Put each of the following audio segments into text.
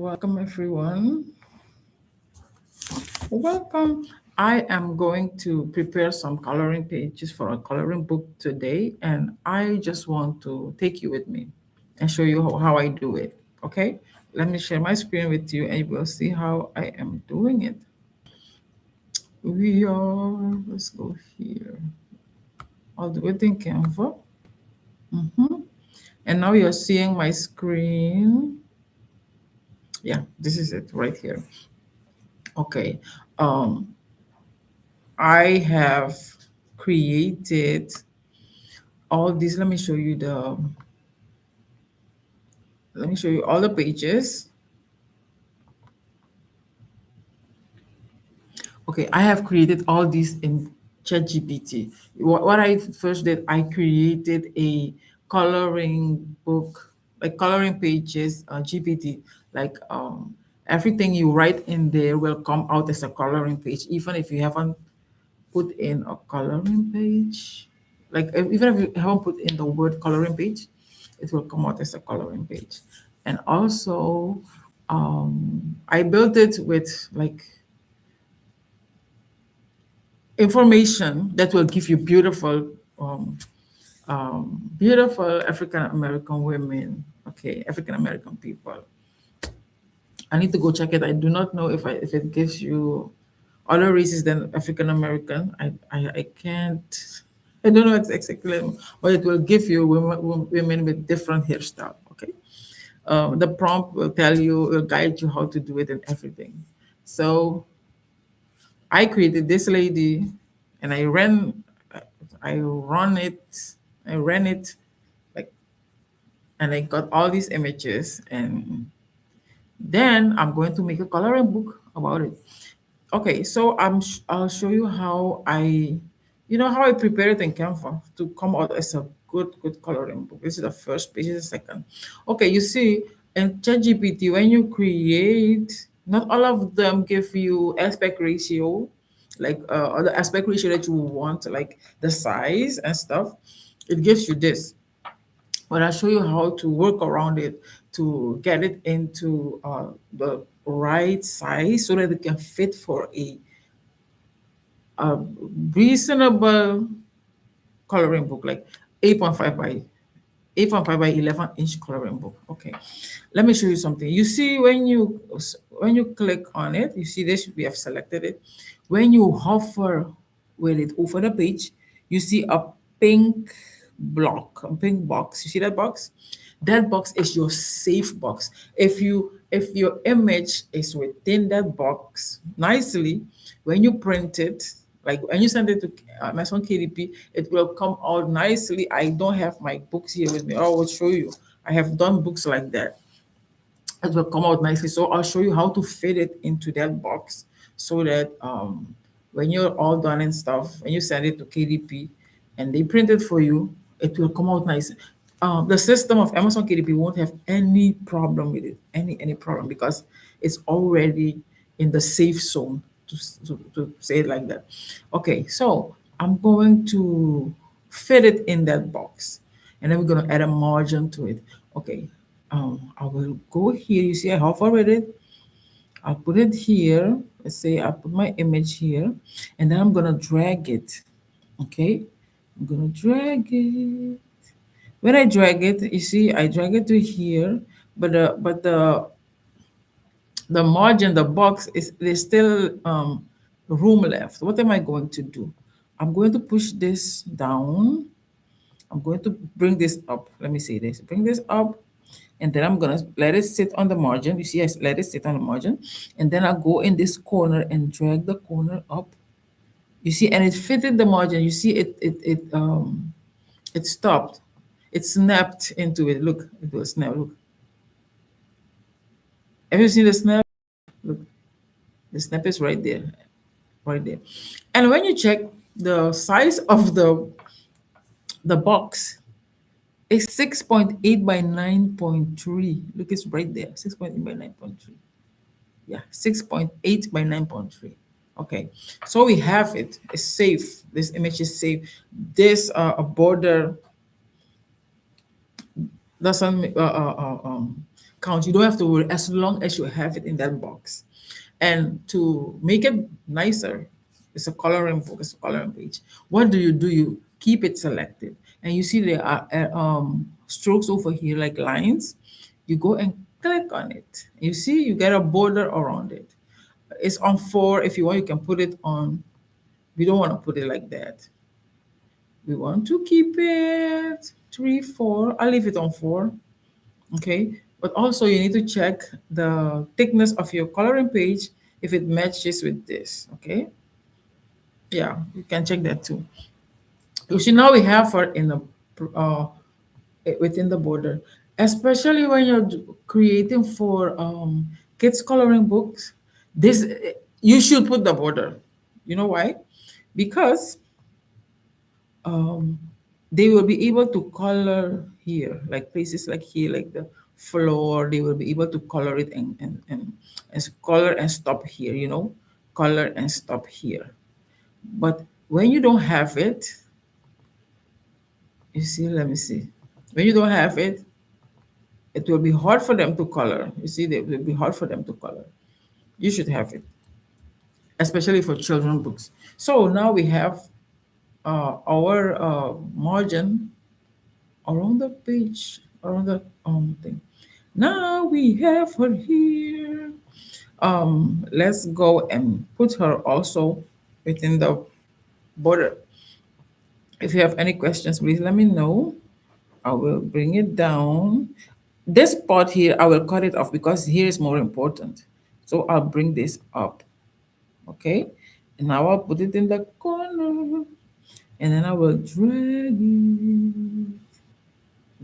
Welcome, everyone. Welcome. I am going to prepare some coloring pages for a coloring book today, and I just want to take you with me and show you how I do it. Okay? Let me share my screen with you, and you will see how I am doing it. Let's go here. I'll do it in Canva. And now you're seeing my screen. Yeah, this is it right here. Okay. Um, I have created all these. Let me show you all the pages. Okay, I have created all these in ChatGPT. What I first did, I created a coloring book, like coloring pages, GPT, like everything you write in there will come out as a coloring page, even if you haven't put in a coloring page. Even if you haven't put in the word coloring page, it will come out as a coloring page. And also, I built it with like information that will give you beautiful African American women. Okay, African American people. I need to go check it. I do not know if it gives you other races than African American. I can't. I don't know exactly what it will give you. Women with different hairstyle. Okay, the prompt will tell you, will guide you how to do it and everything. So I created this lady, and I run it, I ran it, like, and I got all these images, and then I'm going to make a coloring book about it. Okay, so I'll show you how how I prepare it in Canva to come out as a good coloring book. This is the first page, this is the second. Okay, you see, in ChatGPT, when you create, not all of them give you aspect ratio, like or the aspect ratio that you want, like the size and stuff. It gives you this, but I'll show you how to work around it to get it into the right size so that it can fit for a reasonable coloring book, like 8.5 by 8.5 by 11-inch coloring book. Okay, let me show you something. You see, when you click on it, you see this, we have selected it. When you hover with it over the page, you see a pink block, a pink box. You see that box? That box is your safe box. If your image is within that box nicely, when you print it, like when you send it to Amazon KDP, it will come out nicely. I don't have my books here with me. I will show you. I have done books like that. It will come out nicely. So I'll show you how to fit it into that box so that when you're all done and stuff, when you send it to KDP and they print it for you, it will come out nice. The system of Amazon KDP won't have any problem with it, any problem, because it's already in the safe zone, to say it like that. Okay, so I'm going to fit it in that box, and then we're going to add a margin to it. Okay, I will go here. You see, I hover with it. I'll put it here. Let's say I put my image here, and then I'm gonna drag it. Okay, I'm gonna drag it. When I drag it, you see, I drag it to here, but the margin, the box is there's still room left. What am I going to do? I'm going to push this down. I'm going to bring this up. Let me say this. Bring this up, and then I'm gonna let it sit on the margin. You see, I let it sit on the margin, and then I go in this corner and drag the corner up. You see, and it fitted the margin. You see, it stopped. It snapped into it. Look, it will snap. Look, have you seen the snap? Look, the snap is right there, right there. And when you check the size of the box, it's 6.8 by 9.3. Look, it's right there. 6.8 by 9.3. Yeah, 6.8 by 9.3. Okay, so we have it. It's safe. This image is safe. This a border doesn't count. You don't have to worry as long as you have it in that box. And to make it nicer, it's a coloring book, it's a coloring page. What do? You keep it selected. And you see there are strokes over here like lines. You go and click on it. You see you get a border around it. It's on 4. If you want, you can put it on. We don't want to put it like that. We want to keep it 3, 4. I'll leave it on 4. Okay. But also you need to check the thickness of your coloring page if it matches with this. Okay. Yeah, you can check that too. You see now we have her in the uh, within the border, especially when you're creating for kids coloring books. This you should put the border. You know why? Because um, they will be able to color here, like places like here, like the floor. They will be able to color it and color and stop here. Color and stop here. But when you don't have it, you see, let me see. When you don't have it, it will be hard for them to color. You see, it will be hard for them to color. You should have it, especially for children books. So now we have our margin around the page, around the thing. Now we have her here. Let's go and put her also within the border. If you have any questions, please let me know. I will bring it down. This part here, I will cut it off because here is more important. So I'll bring this up. Okay. And now I'll put it in the corner. And then I will drag it.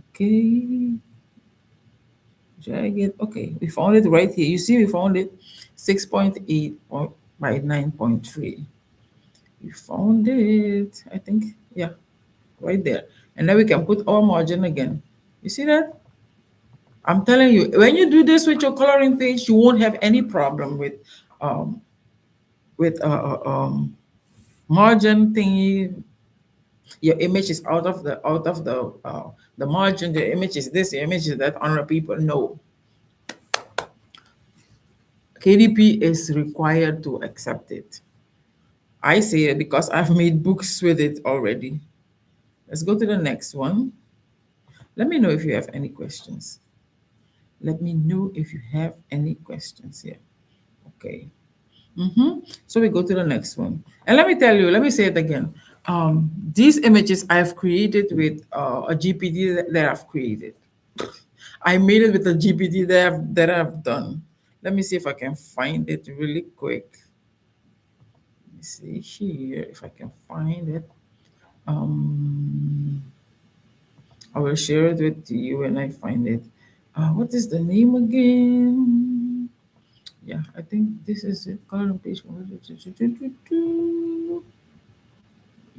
Okay. Drag it. Okay. We found it right here. You see, we found it 6.8 by 9.3. We found it. I think, yeah, right there. And then we can put our margin again. You see that? I'm telling you, when you do this with your coloring page, you won't have any problem um, with margin thingy. Your image is out of the margin. The image is this. The image is that. Other people, no. KDP is required to accept it. I say it because I've made books with it already. Let's go to the next one. Let me know if you have any questions. Let me know if you have any questions here. Okay. So we go to the next one. And let me tell you, let me say it again. These images I've created with a GPT that I've created. I made it with a GPT that I've done. Let me see if I can find it really quick. Let me see here if I can find it. Um, I will share it with you when I find it. What is the name again? Yeah, I think this is it. Color page.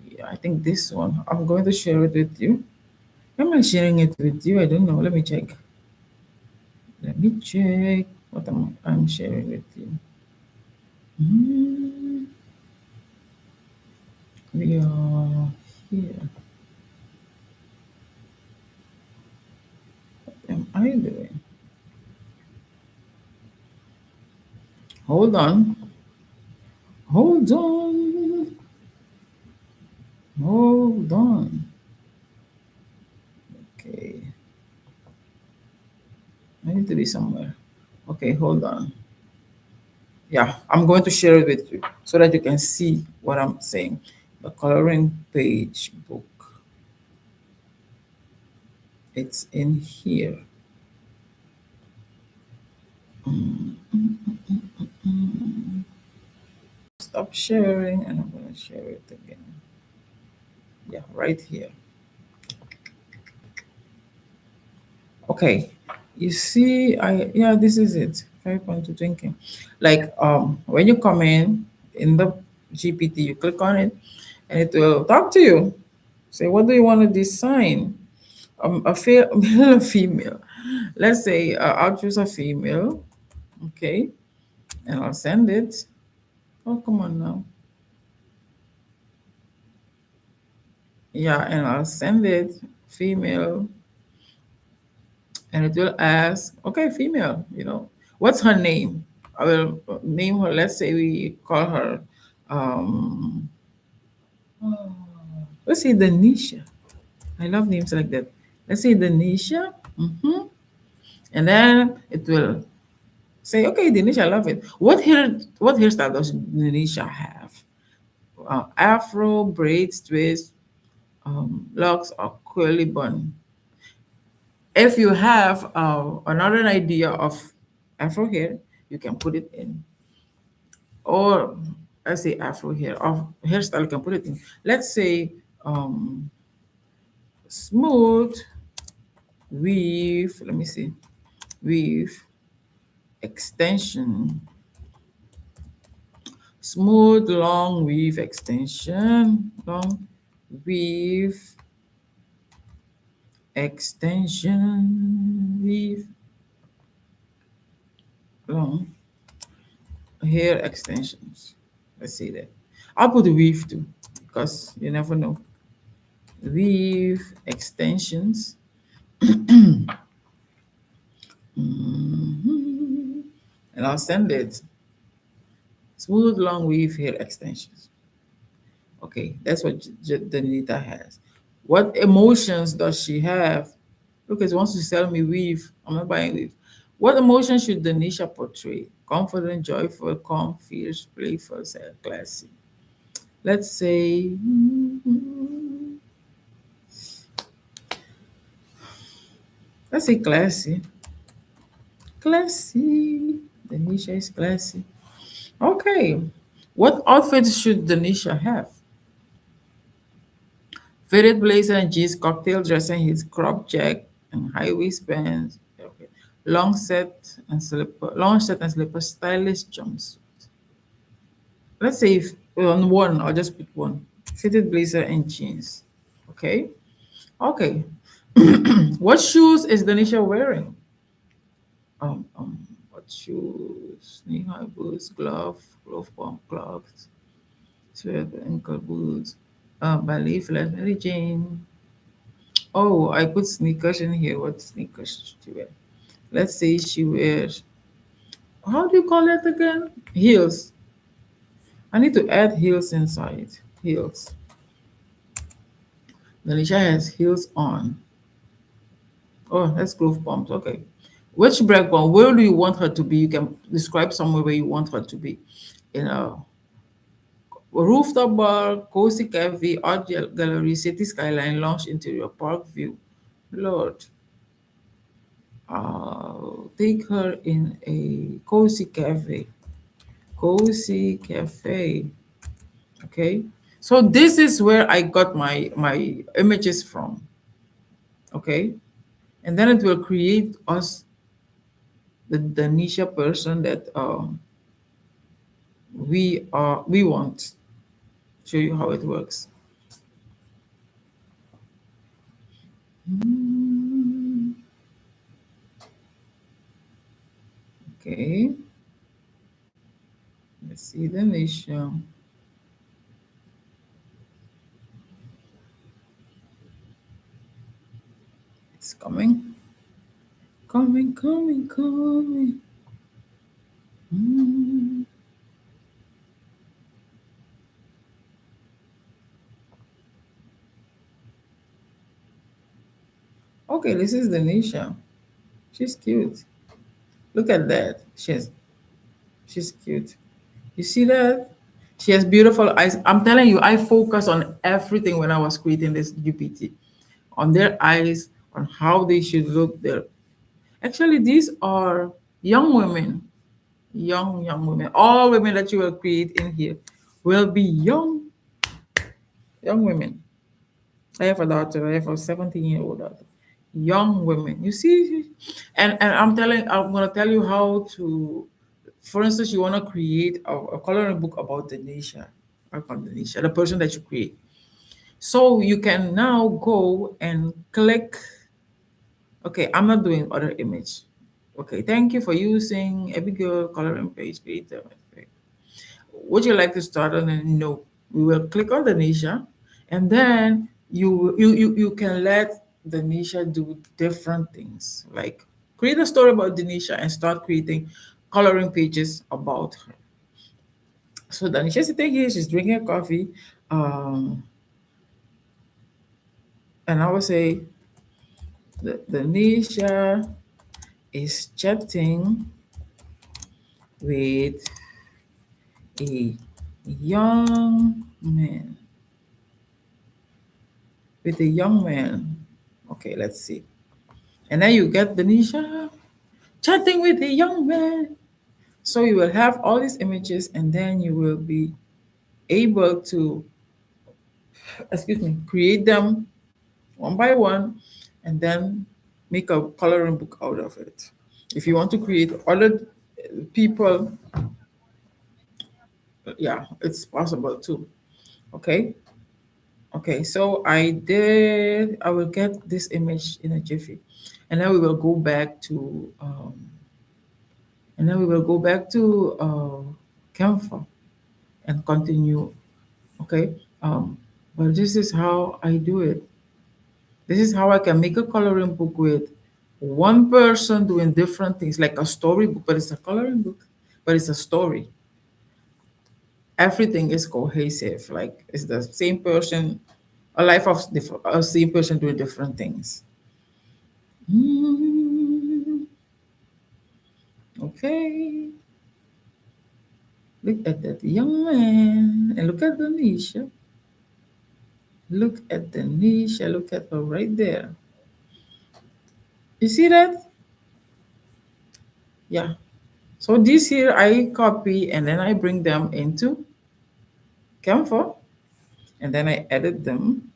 Yeah, I think this one. I'm going to share it with you. Am I sharing it with you? I don't know. Let me check. Let me check what I'm sharing with you. Hmm, we are here. What am I doing? Hold on. Hold on. Hold on. Okay. I need to be somewhere. Okay, hold on. Yeah, I'm going to share it with you so that you can see what I'm saying. The coloring page book. It's in here. Stop sharing and I'm going to share it again. Yeah, right here. Okay. You see, this is it. 5.2 thinking. Like when you come in the GPT, you click on it and it will talk to you. Say, what do you want to design? Male or female? Let's say I'll choose a female. Okay. And I'll send it. Oh, come on now. Yeah, and I'll send it female. and it will ask, okay, female, what's her name? I will name her. Let's say we call her, um, let's say Denisha. I love names like that. Let's say Denisha. And then it will say, okay, Denisha, I love it. What hairstyle does Denisha have? Afro, braids, twist, locks, or curly bun. If you have another idea of Afro hair, you can put it in. Or I say Afro hair, or hairstyle, you can put it in. Let's say smooth weave. Let me see. Weave extension. Smooth long weave extension. Long weave extension. Weave long hair extensions. Let's see that. I'll put the weave too, because you never know. Weave extensions. And I'll send it. Smooth long weave hair extensions. Okay, that's what Danita has. What emotions does she have? Look, it wants to sell me weave. I'm not buying weave. What emotion should Danisha portray? Confident, joyful, calm, fierce, playful, sad, classy. Let's say, let's say classy. Classy. Danisha is classy. Okay. What outfit should Danisha have? Fitted blazer and jeans, cocktail dress and his crop jack and high waistbands. Okay. Long set and slipper, stylish jumpsuit. Let's say if on one, I'll just pick one. Fitted blazer and jeans. Okay. Okay. What shoes is Danisha wearing? What shoes? Knee high boots, glove pump, clogs, sweater, ankle boots, ballet flat, Mary Jane. Oh, I put sneakers in here. What sneakers should she wear? Let's say she wears, how do you call it again? Heels. I need to add heels inside. Heels. Delisha has heels on. Oh, that's glove pumps. Okay. Which background? Where do you want her to be? You can describe somewhere where you want her to be. In a rooftop bar, cozy cafe, art gallery, city skyline, lounge interior, park view. Lord, take her in a cozy cafe. Cozy cafe. Okay. So this is where I got my images from. Okay. And then it will create us the niche person that we want. Show you how it works. Okay. Let's see the niche. It's coming. Coming, coming, coming. Mm. Okay, this is the Nisha. She's cute. Look at that. She's cute. You see that? She has beautiful eyes. I'm telling you, I focus on everything when I was creating this GPT. On their eyes, on how they should look. Their actually these are young women. Young women. All women that you will create in here will be young women. I have a daughter. I have a 17-year-old daughter. Young women. You see, and I'm gonna tell you how to. For instance, you wanna create a coloring book about Denisha, about Denisha, the person that you create. So you can now go and click. Okay, I'm not doing other image. Okay, thank you for using Abigail coloring page creator. Okay. Would you like to start on a no? We will click on Denisha, and then you can let Denisha do different things. Like create a story about Denisha and start creating coloring pages about her. So Denisha sitting here, she's drinking a coffee. Um, and I would say that Denisha is chatting with a young man. With a young man. Okay, let's see. And then you get Denisha chatting with a young man. So you will have all these images and then you will be able to, excuse me, create them one by one and then make a coloring book out of it. If you want to create other people, yeah, it's possible too. Okay. Okay, so I will get this image in a jiffy. And then we will go back to, Canva and continue. Okay. But this is how I do it. This is how I can make a coloring book with one person doing different things, like a storybook, but it's a coloring book, but it's a story. Everything is cohesive. Like it's the same person, a life of a same person doing different things. Mm, okay. Look at that young man and look at Denisha. Look at Denisha. Look at her right there. You see that? Yeah. So this here I copy and then I bring them into Canva and then I edit them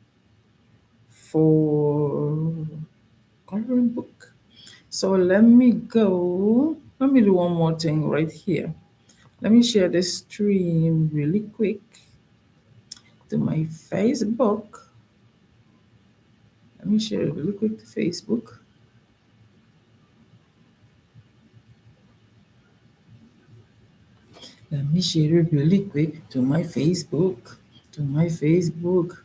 for coloring book. So let me go. Let me do one more thing right here. Let me share this stream really quick to my Facebook. Let me share it really quick to Facebook. Let me share it really quick to my Facebook. To my Facebook.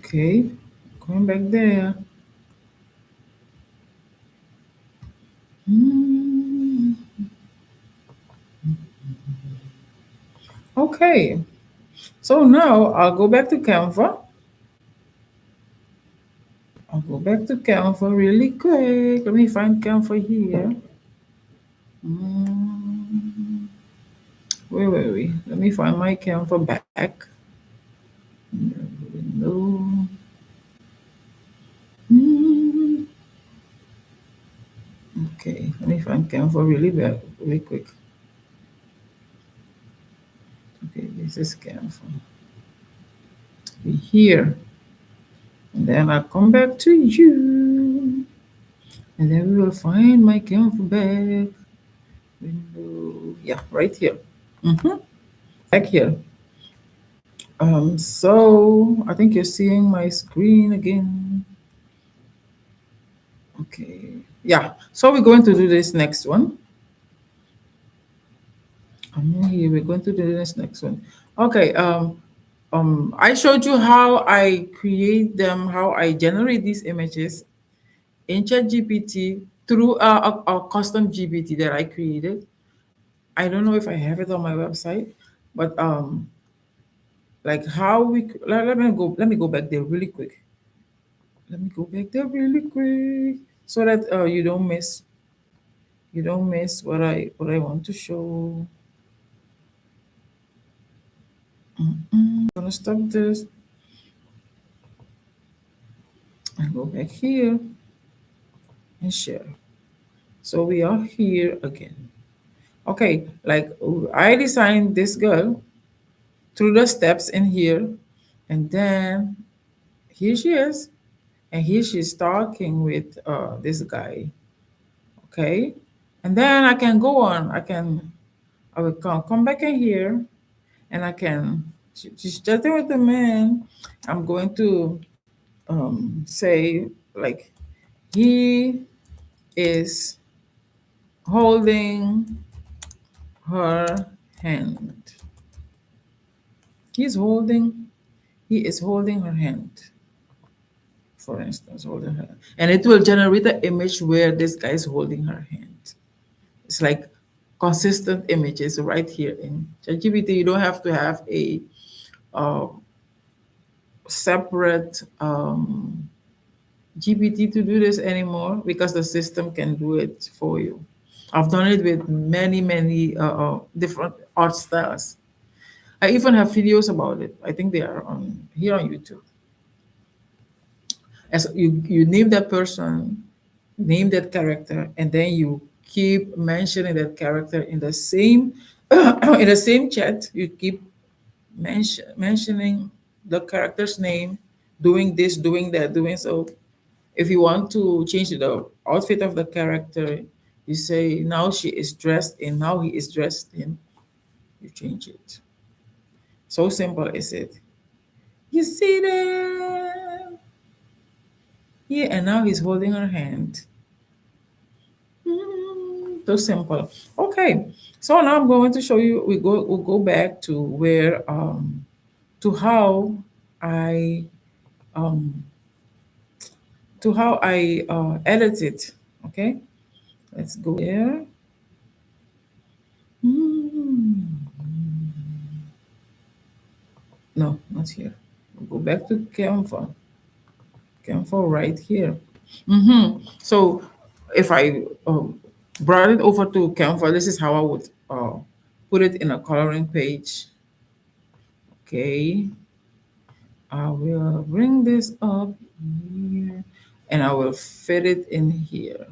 Okay, going back there. Hmm. Okay, so now I'll go back to Canva. I'll go back to Canva really quick. Let me find Canva here. Hmm. Wait. Let me find my Canva back. No. Hmm. Okay, let me find Canva really back, really quick. Okay, this is Canva. Here. And then I'll come back to you. And then we will find my Canva back. Window. Yeah, right here. Back here. So I think you're seeing my screen again. Okay. Yeah. So we're going to do this next one. I'm here. We're going to do this next one. Okay. I showed you how I create them, how I generate these images in ChatGPT through a custom GPT that I created. I don't know if I have it on my website, but like how let me go back there really quick. Let me go back there really quick so that you don't miss what I want to show. Gonna stop this and go back here and share. So we are here again. Okay, like I designed this girl through the steps in here, and then here she is, and here she's talking with this guy. Okay, and then I can go on. I will come back in here, and I can, she's chatting with the man. I'm going to say, like, he is holding her hand. He's holding, he is holding her hand, for instance, holding her. And it will generate an image where this guy is holding her hand. It's like consistent images right here in ChatGPT. You don't have to have a uh, separate GPT to do this anymore because the system can do it for you. I've done it with many different art styles. I even have videos about it. I think they are on here on YouTube. As you name that person, name that character, and then you keep mentioning that character in the same in the same chat. You keep mentioning the character's name, doing this, doing that, doing so. If you want to change the outfit of the character, you say now she is dressed in, now he is dressed in. You change it. So simple is it. You see that? Yeah, and now he's holding her hand. So simple. Okay. So now I'm going to show you. We'll go back to where to how I um to how I edit it. Okay. Let's go there. Hmm. No, not here. We'll go back to Canva. Canva right here. So if I brought it over to Canva, this is how I would put it in a coloring page. Okay. I will bring this up here and I will fit it in here.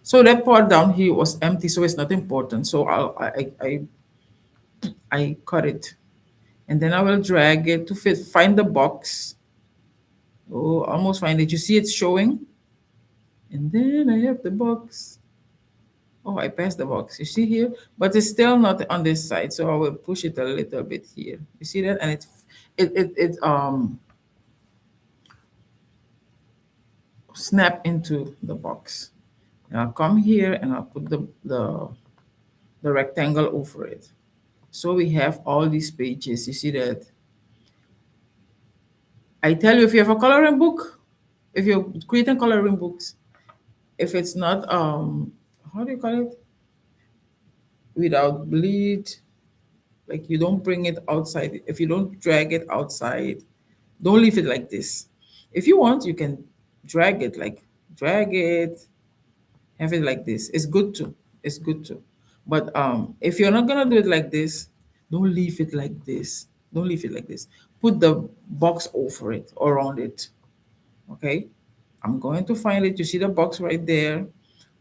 So that part down here was empty, so it's not important. So I cut it, and then I will drag it to fit. Find the box. Oh, almost find it. You see it's showing, and then I have the box. Oh, I passed the box. You see here, but it's still not on this side, so I will push it a little bit here. You see that, and it snap into the box. And I'll come here and I'll put the rectangle over it. So we have all these pages. You see that? I tell you, if you have a coloring book, if you're creating coloring books, if it's not how do you call it? Without bleed, like you don't bring it outside. If you don't drag it outside, don't leave it like this. If you want, you can drag it, like drag it, have it like this. It's good too. It's good too. But if you're not gonna do it like this, don't leave it like this. Don't leave it like this. Put the box over it or around it. Okay. I'm going to find it. You see the box right there.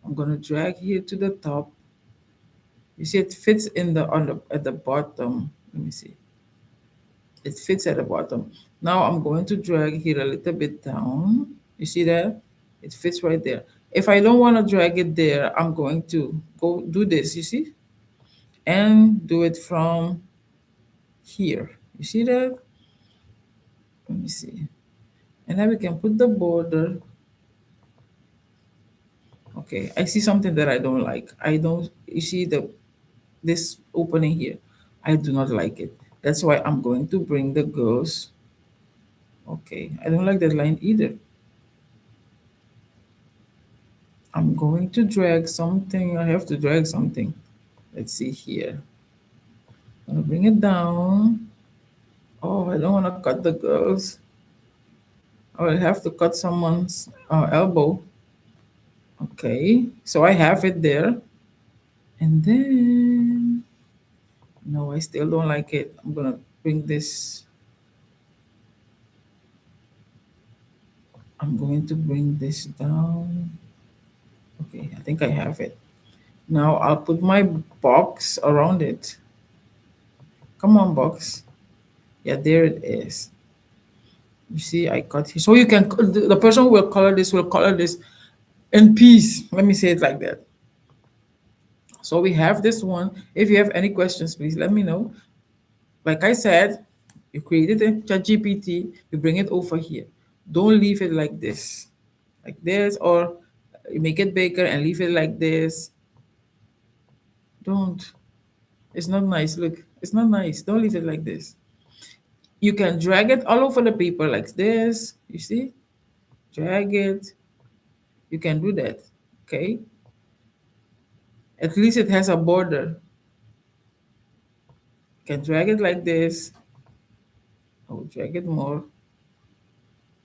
I'm gonna drag here to the top. You see it fits in the on the at the bottom. Let me see. It fits at the bottom. Now I'm going to drag here a little bit down. You see that? It fits right there. If I don't want to drag it there, I'm going to go do this, you see? And do it from here. You see that? Let me see. And then we can put the border. Okay, I see something that I don't like. I don't, you see this opening here. I do not like it. That's why I'm going to bring the girls. Okay, I don't like that line either. I'm going to drag something. I have to drag something. Let's see here. I'm gonna bring it down. Oh, I don't want to cut the girls. I will have to cut someone's elbow. Okay, so I have it there. And then, no, I still don't like it. I'm gonna bring this. I'm going to bring this down. Okay, I think I have it. Now I'll put my box around it. Come on, box. Yeah, there it is. You see, I cut here. So you can, the person who will color this in peace. Let me say it like that. So we have this one. If you have any questions, please let me know. Like I said, you created a ChatGPT, you bring it over here. Don't leave it like this, or you make it bigger and leave it like this. Don't. It's not nice. Look, it's not nice. Don't leave it like this. You can drag it all over the paper like this. You see? Drag it. You can do that. Okay? At least it has a border. You can drag it like this. Oh, drag it more.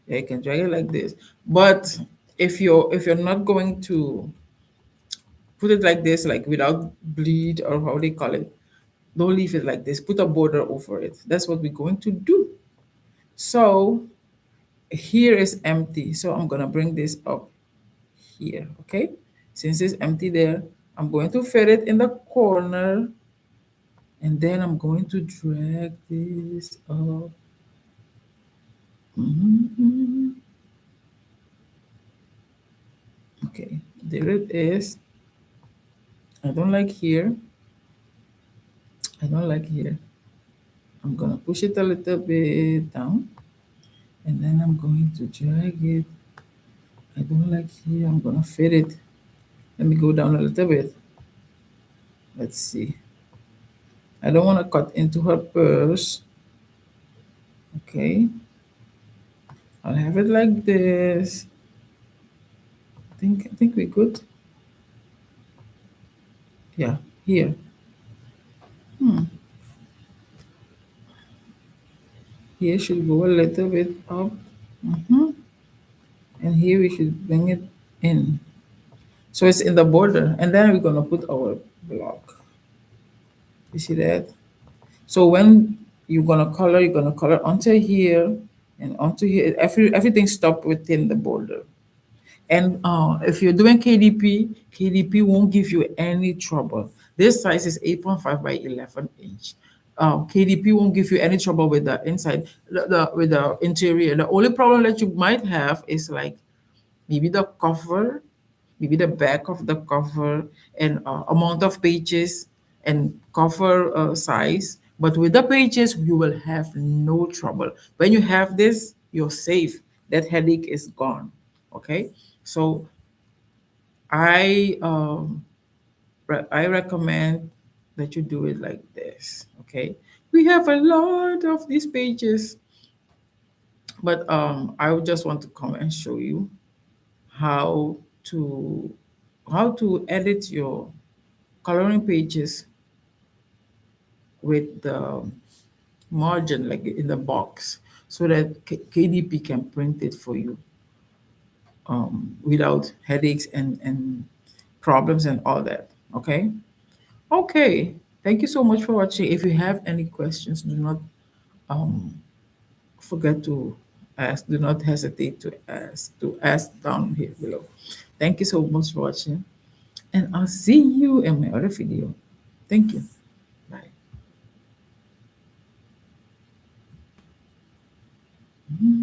Yeah, you can drag it like this. But if you're not going to put it like this, like without bleed or how they call it, don't leave it like this. Put a border over it. That's what we're going to do. So here is empty. So I'm gonna bring this up here. Okay. Since it's empty there, I'm going to fit it in the corner, and then I'm going to drag this up. Mhm. Okay, there it is. I don't like here. I don't like here. I'm gonna push it a little bit down, and then I'm going to drag it. I don't like here. I'm gonna fit it. Let me go down a little bit. Let's see. I don't want to cut into her purse. Okay. I'll have it like this. I think we could. Yeah, here. Hmm. Here should go a little bit up. Hmm. And here we should bring it in. So it's in the border. And then we're gonna put our block. You see that? So when you're gonna color onto here and onto here. Everything stop within the border. And if you're doing KDP won't give you any trouble. This size is 8.5 by 11 inch. KDP won't give you any trouble with the inside, with the interior. The only problem that you might have is like maybe the cover, maybe the back of the cover, and amount of pages and cover size. But with the pages, you will have no trouble. When you have this, you're safe. That headache is gone. Okay, so I recommend that you do it like this. Okay, we have a lot of these pages, but I would just want to come and show you how to edit your coloring pages with the margin like in the box, so that KDP can print it for you without headaches and problems and all that. Okay. Okay. Thank you so much for watching. If you have any questions, do not um, forget to ask. Do not hesitate to ask down here below. Thank you so much for watching, and I'll see you in my other video. Thank you.